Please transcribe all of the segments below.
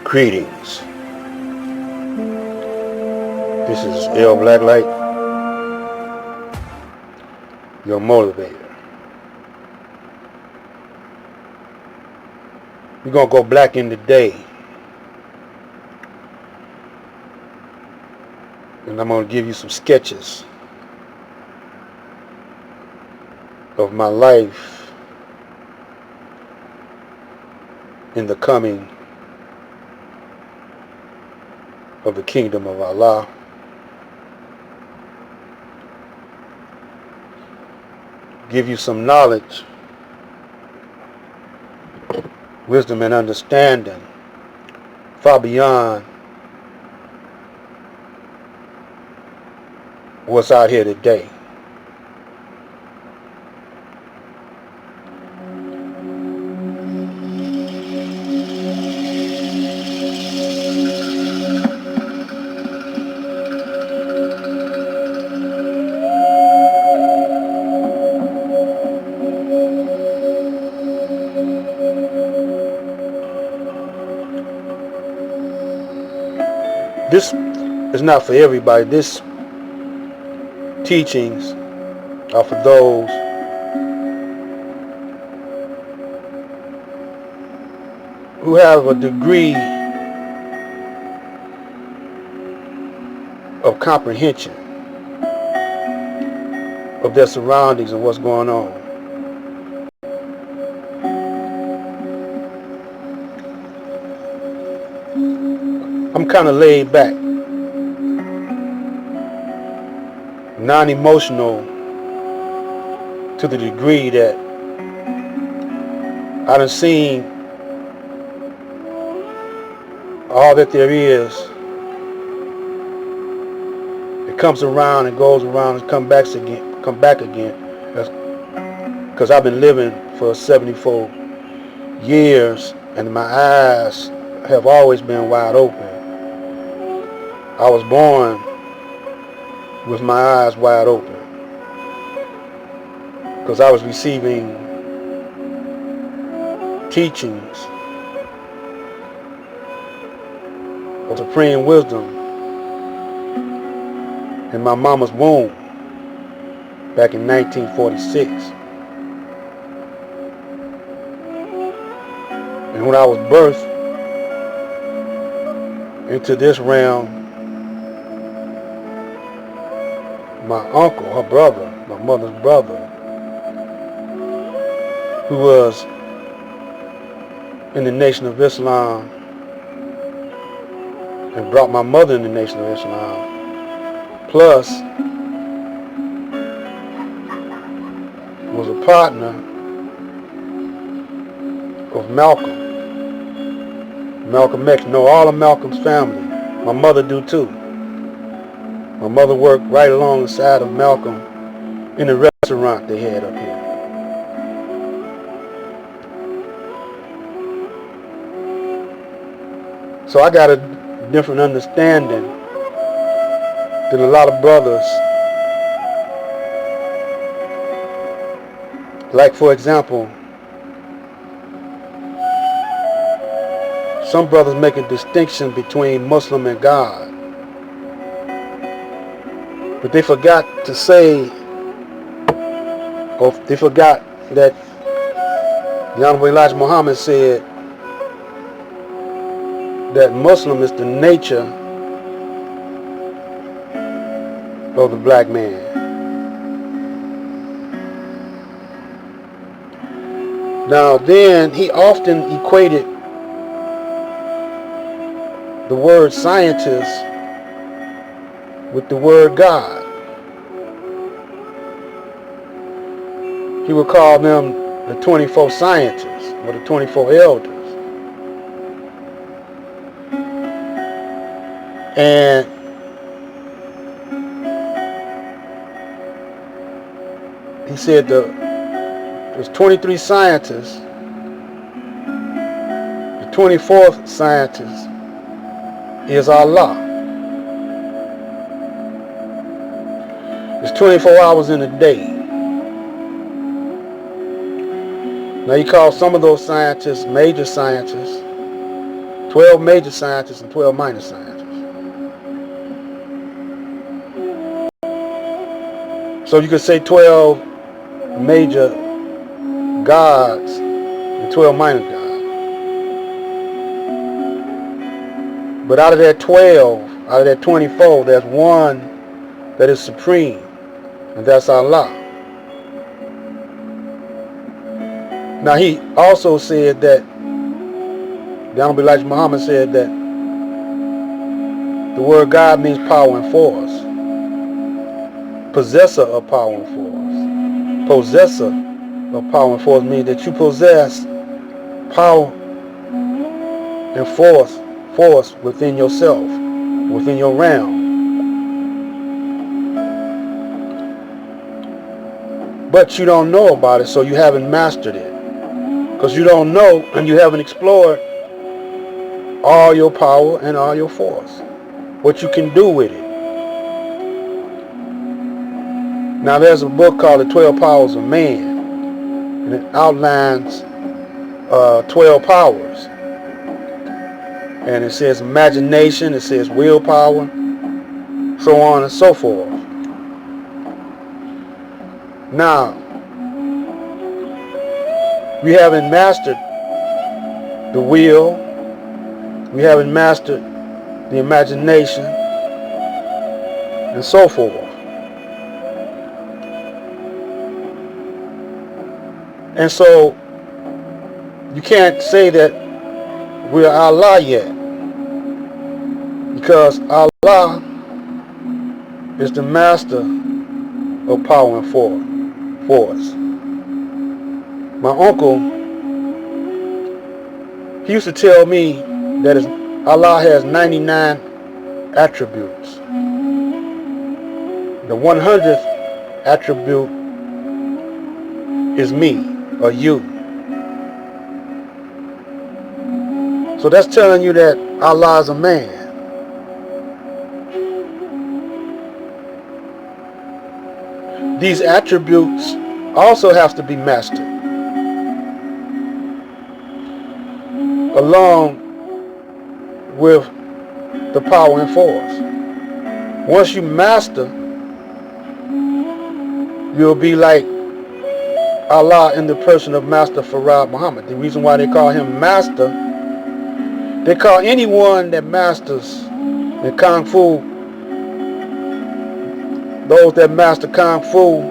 Greetings. This is L Blacklight, your motivator. We're going to go black in the day. And I'm going to give you some sketches of my life in the coming of the kingdom of Allah. Give you some knowledge, wisdom, and understanding far beyond what's out here today. This is not for everybody. This teachings are for those who have a degree of comprehension of their surroundings and what's going on. I'm kind of laid back, non-emotional to the degree that I done seen all that there is. It comes around and goes around and come back again. Because I've been living for 74 years and my eyes have always been wide open. I was born with my eyes wide open because I was receiving teachings of supreme wisdom in my mama's womb back in 1946. And when I was birthed into this realm, my uncle, her brother, my mother's brother, who was in the Nation of Islam and brought my mother in the Nation of Islam, plus was a partner of Malcolm X. Know all of Malcolm's family. My mother do too. My mother worked right alongside of Malcolm in the restaurant they had up here. So I got a different understanding than a lot of brothers. Like, for example, some brothers make a distinction between Muslim and God. But they forgot to say, or they forgot that the Honorable Elijah Muhammad said that Muslim is the nature of the black man. Now then, he often equated the word scientist with the word God. He would call them the 24 scientists or the 24 elders. And he said there's 23 scientists. The 24th scientist is Allah. There's 24 hours in a day. Now he calls some of those scientists major scientists, 12 major scientists and 12 minor scientists. So you could say 12 major gods and 12 minor gods. But out of that 12, out of that 24, there's one that is supreme, and that's Allah. Now he also said that, the Honorable Elijah Muhammad said that the word God means power and force. Possessor of power and force. Possessor of power and force means that you possess power and force within yourself, within your realm. But you don't know about it, so you haven't mastered it. Because you don't know and you haven't explored all your power and all your force. What you can do with it. Now there's a book called The 12 Powers of Man. And it outlines 12 powers. And it says imagination, it says willpower, so on and so forth. Now, we haven't mastered the will, we haven't mastered the imagination, and so forth. And so, you can't say that we're Allah yet, because Allah is the master of power and force. My uncle, he used to tell me that Allah has 99 attributes. The 100th attribute is me or you. So that's telling you that Allah is a man. These attributes also have to be mastered, along with the power and force. Once you master, you'll be like Allah in the person of Master Farad Muhammad. The reason why they call him Master, they call anyone that masters in Kung Fu, those that master Kung Fu,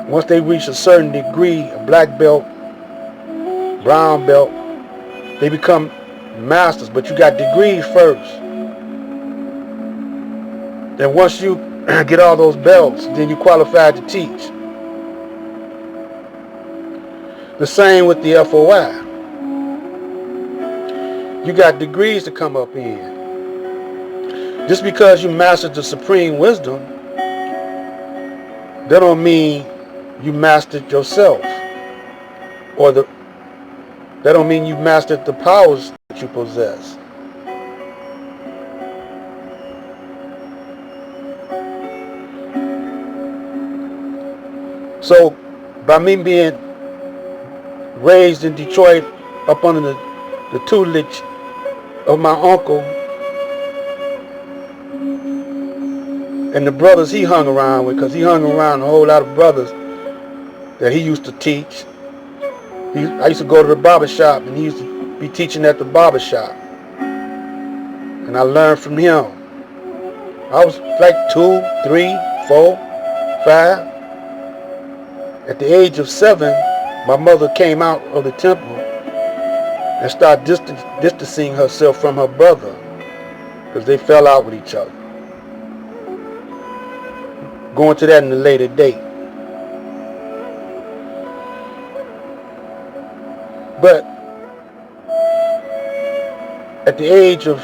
once they reach a certain degree, a black belt, brown belt, they become masters. But you got degrees first. Then once you get all those belts, then you qualify to teach. The same with the FOI. You got degrees to come up in. Just because you mastered the supreme wisdom, that don't mean you mastered yourself. That don't mean you mastered the powers that you possess. So, by me being raised in Detroit up under the tutelage of my uncle and the brothers he hung around with, because he hung around a whole lot of brothers that he used to teach. I used to go to the barber shop, and he used to be teaching at the barber shop. And I learned from him. I was like 2, 3, 4, 5. At the age of 7, my mother came out of the temple and started distancing herself from her brother because they fell out with each other. Going to that in a later date. But at the age of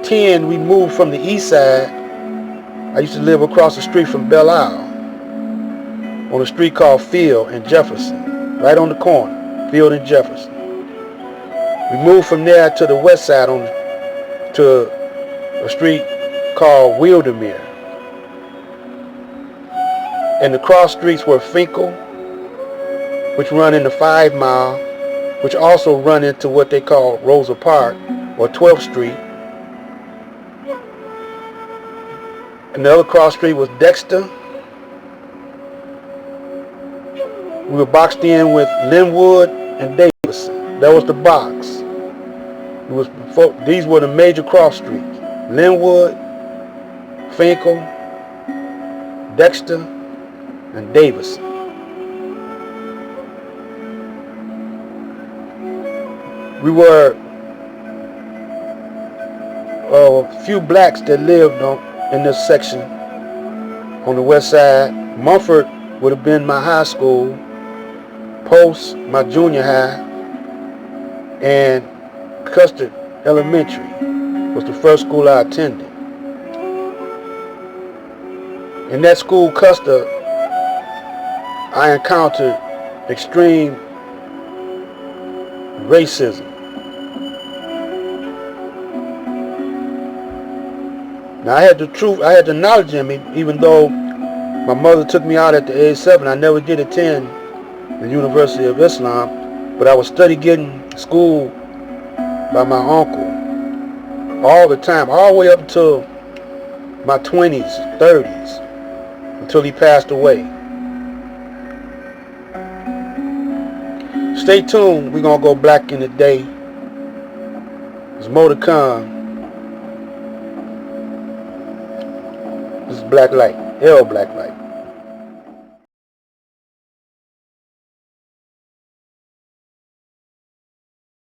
10, we moved from the east side. I used to live across the street from Belle Isle on a street called Field and Jefferson, right on the corner, Field and Jefferson. We moved from there to the west side to a street called Wildermere. And the cross streets were Finkel, which run into 5 Mile, which also run into what they call Rosa Park or 12th Street. And the other cross street was Dexter. We were boxed in with Linwood and Davidson. That was the box. These were the major cross streets: Linwood, Finkel, Dexter, and Davidson. We were a few blacks that lived in this section on the west side. Mumford would have been my high school, Post my junior high, and Custard Elementary was the first school I attended. In that school, Custard, I encountered extreme racism. Now I had the knowledge in me, even though my mother took me out at the age of 7. I never did attend the University of Islam, but I would study getting school by my uncle all the time, all the way up until my 20s, 30s, until he passed away. Stay tuned. We're going to go black in the day. There's more to come. This is Black Light, L Black Light.